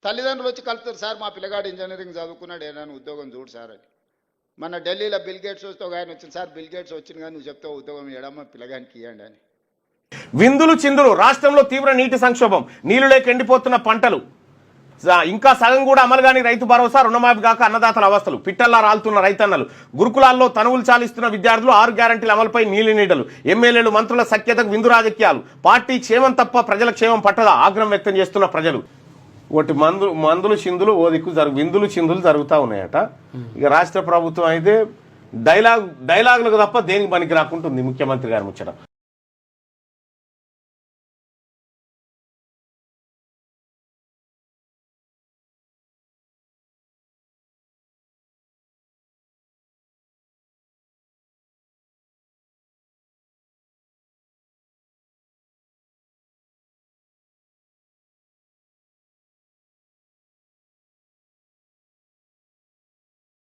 తల్లిదండ్రులు వచ్చి కలుపుతారు, సార్ మా పిల్లగాడు ఇంజనీరింగ్ చదువుకున్నాడు ఏదైనా ఉద్యోగం చూడు సార్ అని. మన ఢిల్లీలో బిల్ గేట్స్ వస్తే ఒక ఆయన వచ్చింది, సార్ బిల్ గేట్స్ వచ్చింది కానీ నువ్వు చెప్తావు ఉద్యోగం ఇవ్వడమ్మా పిల్లగానికి ఇవ్వండి అని. విందులు చిందులు, రాష్ట్రంలో తీవ్ర నీటి సంక్షోభం, నీళ్లు లేక ఎండిపోతున్న పంటలు, ఇంకా సగం కూడా అమలు కాని రైతు భరోసా, రుణమాఫీ కాక అన్నదాతల అవస్థలు, పిట్టల్లా రాలుతున్న రైతన్నలు, గురుకులాల్లో తనువులు చాలిస్తున్న విద్యార్థులు, 6 గ్యారంటీల అమలుపై నీలి నీడలు, ఎమ్మెల్యేలు మంత్రుల సఖ్యతకు విందు రాజకీయాలు, పార్టీ క్షేమం తప్ప ప్రజల క్షేమం పట్టదా ఆగ్రహం వ్యక్తం చేస్తున్న ప్రజలు. ఒకటి మందులు చిందులు ఓ దిక్కు విందులు చిందులు జరుగుతూ ఉన్నాయట. ఇక రాష్ట్ర ప్రభుత్వం అయితే డైలాగులకు తప్ప దేనికి పనికి రాకుంటుంది ముఖ్యమంత్రి గారు ముచ్చట.